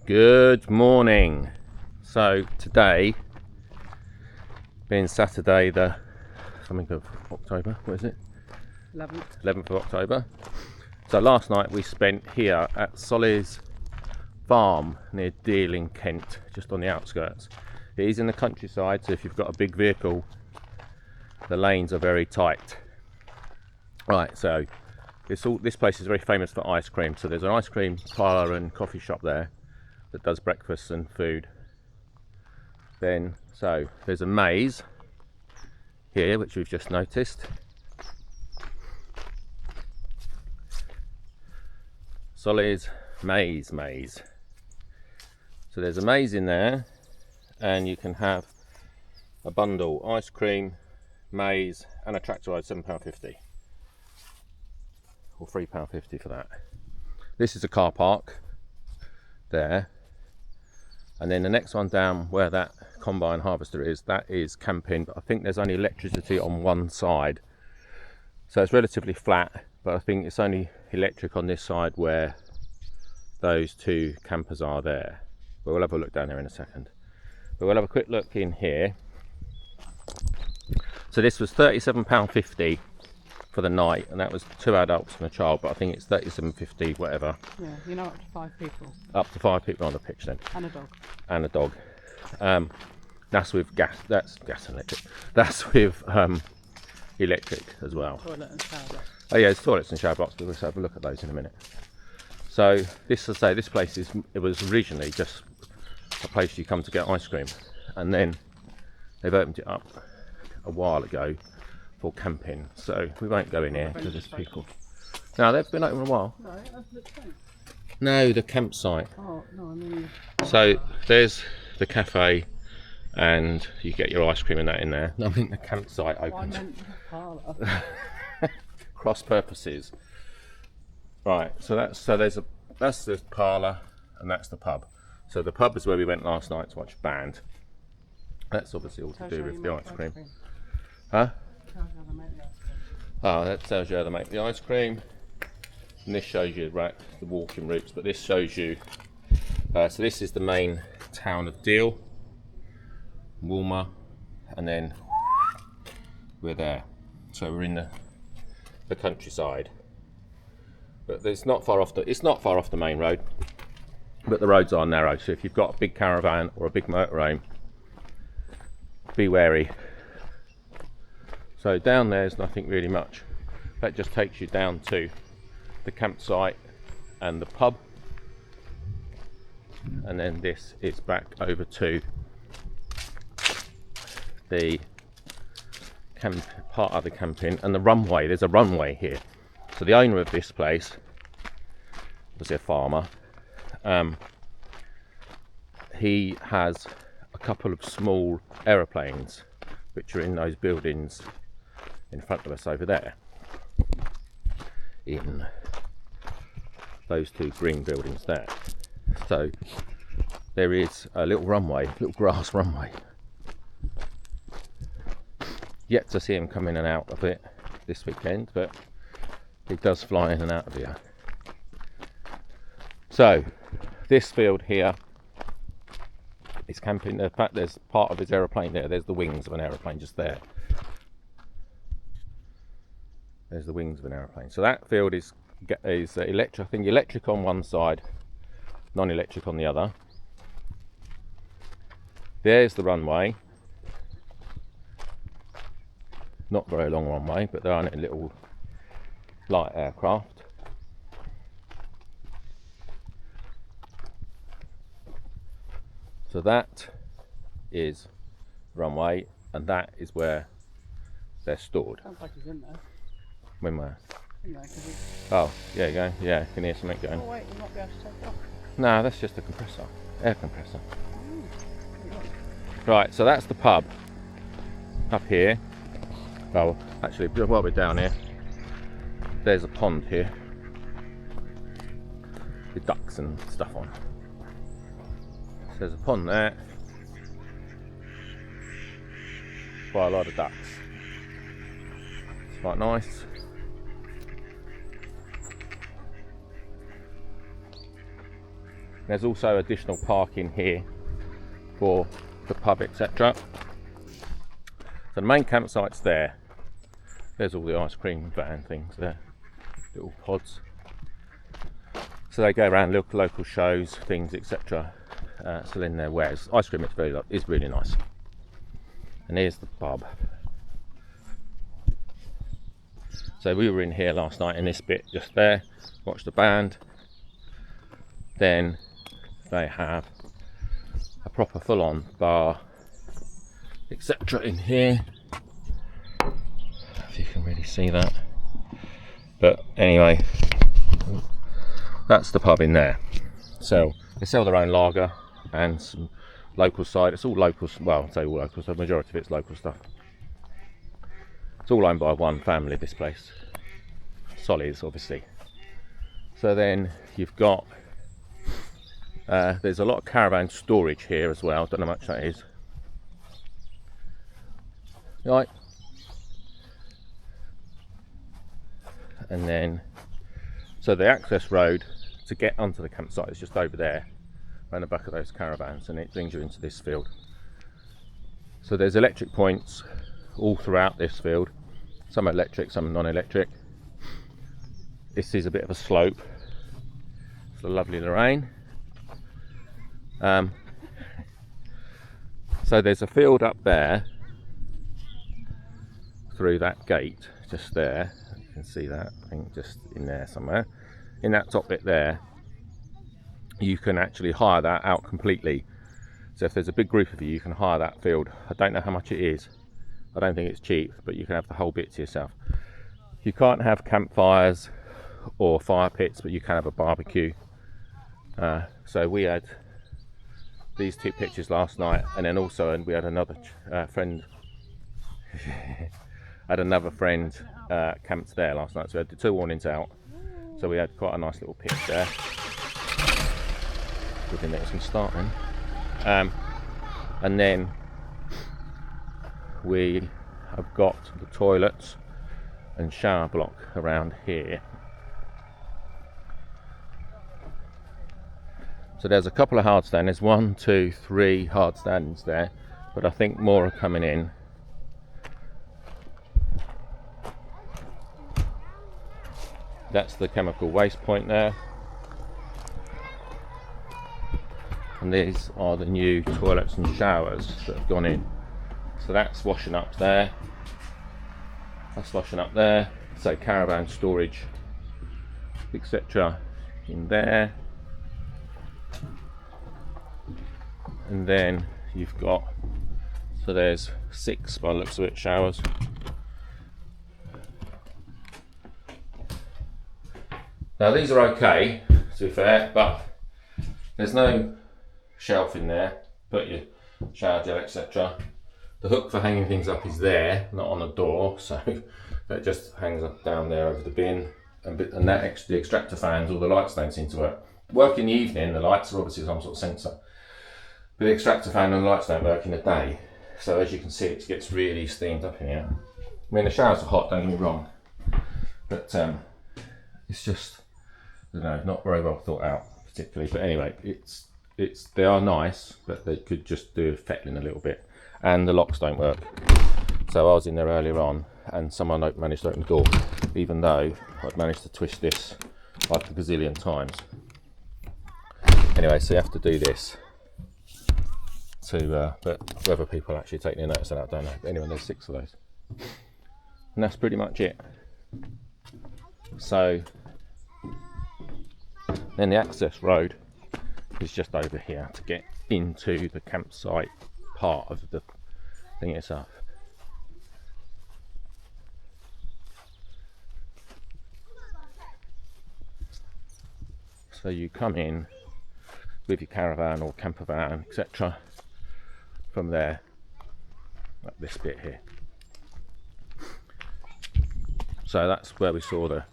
Good morning. So today, being Saturday the something of October, what is it? 11th of October. So last night we spent here at Solley's farm near Deal in Kent, just on the outskirts. It is in the countryside, so if you've got a big vehicle, the lanes are very tight. Right, so this place is very famous for ice cream. So there's an ice cream parlour and coffee shop there that does breakfast and food. Then, so there's a maze here, which we've just noticed. Solley's maze. So there's a maze in there, and you can have a bundle ice cream, maze, and a tractor ride, £7.50 or £3.50 for that. This is a car park there, and then the next one down where that combine harvester is, that is camping, but I think there's only electricity on one side, so it's relatively flat, but I think it's only electric on this side where those two campers are there. But we'll have a look down there in a second. But we'll have a quick look in here. So this was £37.50 for the night, and that was 2 adults and a child, but I think it's £37.50 whatever. Yeah, you know, up to 5 people. Up to 5 people on the pitch then. And a dog. And a dog. That's with gas. That's gas and electric. That's with electric as well. Toilet and shower box. Oh yeah, it's toilets and shower blocks. We'll have a look at those in a minute. So this, as I say, this place it was originally just a place you come to get ice cream, and then they've opened it up a while ago for camping. So we won't go in here because there's people. No, they've been open a while. No, that's the tent. No, the campsite. Oh, no, I mean... So there's the cafe, and you get your ice cream and that in there. I mean the campsite opens. I meant the parlour. Cross purposes. Right, so that's the parlour and that's the pub. So the pub is where we went last night to watch a band. That's obviously all to do with the ice cream. Huh? Tells you how to make the ice cream. Oh, that tells you how to make the ice cream. And this shows you the walking routes, but this shows you. So this is the main town of Deal, Walmer, and then we're there. So we're in the countryside. But it's not far off the main road, but the roads are narrow, so if you've got a big caravan or a big motorhome, be wary. So down there's nothing really much. That just takes you down to the campsite and the pub, and then this is back over to the part of the camping and the runway. There's a runway here. So the owner of this place was a farmer. He has a couple of small aeroplanes which are in those buildings in front of us over there, in those two green buildings there. So there is a little runway, little grass runway. Yet to see him come in and out of it this weekend, but he does fly in and out of here. So this field here is camping. In fact, there's part of his aeroplane there. There's the wings of an aeroplane just there. There's the wings of an aeroplane. So that field is electric. I think electric on one side, non-electric on the other. There's the runway. Not very long runway, but there are a little light aircraft. So that is runway, and that is where they're stored. Sounds like he's in there. When where? In there, 'cause he's... Oh, yeah, you go. Yeah, you can hear something going. Oh wait, you might be able to take it off. No, that's just a compressor, air compressor. Right, so that's the pub up here. Oh, actually, while we're down here, there's a pond here with ducks and stuff on. So there's a pond there. Quite a lot of ducks. It's quite nice. There's also additional parking here for the pub, etc. So the main campsite's there. There's all the ice cream van things there, little pods. So they go around local shows, things, etc. So then there, where's ice cream is really nice. And here's the pub. So we were in here last night in this bit just there, watched the band. Then they have a proper full-on bar, etc. in here. If you can really see that. But anyway, that's the pub in there. So they sell their own lager and some local cider. It's all local, well, I'd say all local, so the majority of it's local stuff. It's all owned by one family, this place. Solley's, obviously. So then you've got, there's a lot of caravan storage here as well. Don't know how much that is. Right. And then, so the access road to get onto the campsite is just over there, around the back of those caravans, and it brings you into this field. So there's electric points all throughout this field. Some are electric, some are non-electric. This is a bit of a slope. It's the lovely Lorraine. So there's a field up there through that gate, just there. You can see that, I think, just in there somewhere. In that top bit there, you can actually hire that out completely. So if there's a big group of you, you can hire that field. I don't know how much it is. I don't think it's cheap, but you can have the whole bit to yourself. You can't have campfires or fire pits, but you can have a barbecue. So we had these two pictures last night, and then also we had another friend had another friend camped there last night, so we had the two warnings out, so we had quite a nice little pitch there. Good thing that it's going to start then. And then we have got the toilets and shower block around here. So there's a couple of hard stands. There's 1, 2, 3 hard stands there, but I think more are coming in. That's the chemical waste point there. And these are the new toilets and showers that have gone in. So that's washing up there. That's washing up there. So caravan storage, etc. in there. And then you've got, so there's 6 by the looks of it, showers. Now these are okay, to be fair, but there's no shelf in there, put your shower gel, etc. The hook for hanging things up is there, not on the door, so that just hangs up down there over the bin. And that the extractor fans, all the lights don't seem to work in the evening. The lights are obviously some sort of sensor, but the extractor fan and the lights don't work in the day. So as you can see, it gets really steamed up in here. I mean, the showers are hot, don't get me wrong, but it's just, I don't know, not very well thought out particularly. But anyway, they are nice, but they could just do fettling a little bit. And the locks don't work. So I was in there earlier on, and someone managed to open the door, even though I'd managed to twist this like a gazillion times. Anyway, so you have to do this to, but whether people actually take any notice of that, I don't know. But anyway, there's 6 of those. And that's pretty much it. So then the access road is just over here to get into the campsite part of the thing itself. So you come in with your caravan or camper van, etc. from there, like this bit here. So that's where we saw the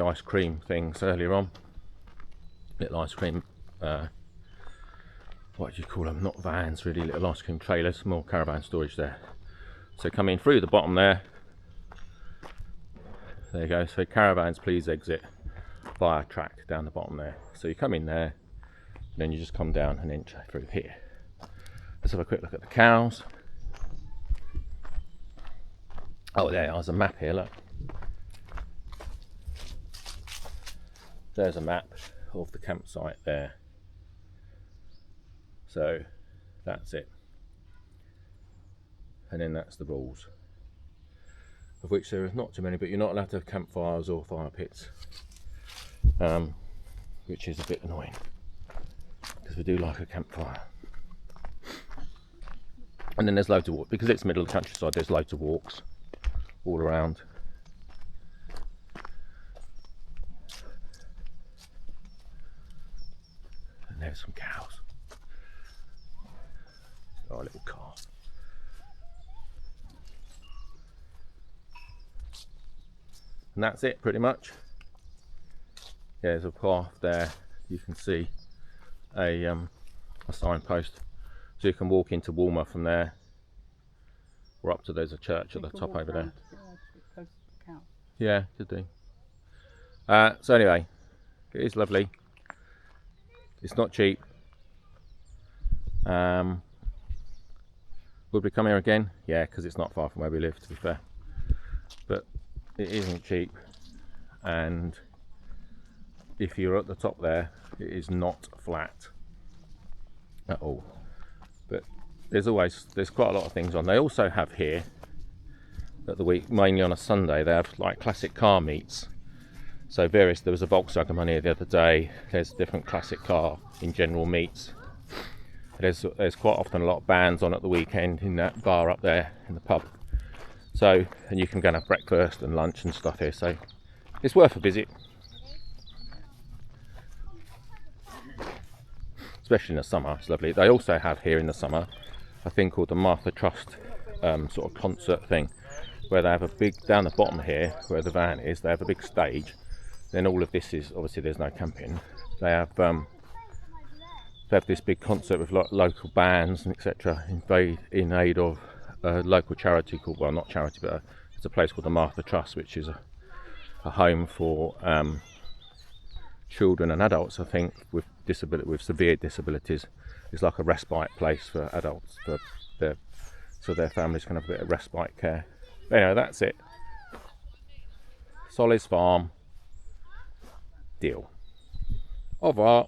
ice cream things earlier on. Little ice cream, what do you call them? Not vans really, little ice cream trailers, more caravan storage there. So come in through the bottom there. There you go. So caravans, please exit via track down the bottom there. So you come in there, and then you just come down and enter through here. Let's have a quick look at the cows. Oh, there's a map here, look. There's a map of the campsite there. So that's it. And then that's the balls, of which there is not too many, but you're not allowed to have campfires or fire pits, which is a bit annoying, because we do like a campfire. And then there's loads of walks, because it's middle of the countryside, there's loads of walks all around. And there's some cows. Oh, a little calf. And that's it pretty much. Yeah, there's a path there. You can see a signpost, so you can walk into Walmer from there, or up to, there's a church at the top over there. Yeah, could do. So anyway, it is lovely. It's not cheap. Would we come here again? Yeah, because it's not far from where we live, to be fair. But it isn't cheap, and if you're at the top there, it is not flat at all. But there's quite a lot of things on. They also have here at the week, mainly on a Sunday, they have like classic car meets. So there was a Volkswagen one here the other day. There's different classic car in general meets. There's quite often a lot of bands on at the weekend in that bar up there in the pub. So, and you can go and have breakfast and lunch and stuff here, so it's worth a visit. Especially in the summer, it's lovely. They also have here in the summer a thing called the Martha Trust sort of concert thing, where they have a big, down the bottom here, where the van is, they have a big stage. Then all of this is, obviously there's no camping. They have this big concert with local bands and etc. in aid of a local charity called, well, not charity, but it's a place called the Martha Trust, which is a home for children and adults, I think, with severe disabilities. It's like a respite place for adults, so their families can have a bit of respite care. But anyway, that's it. Solley's farm. Deal. Au revoir.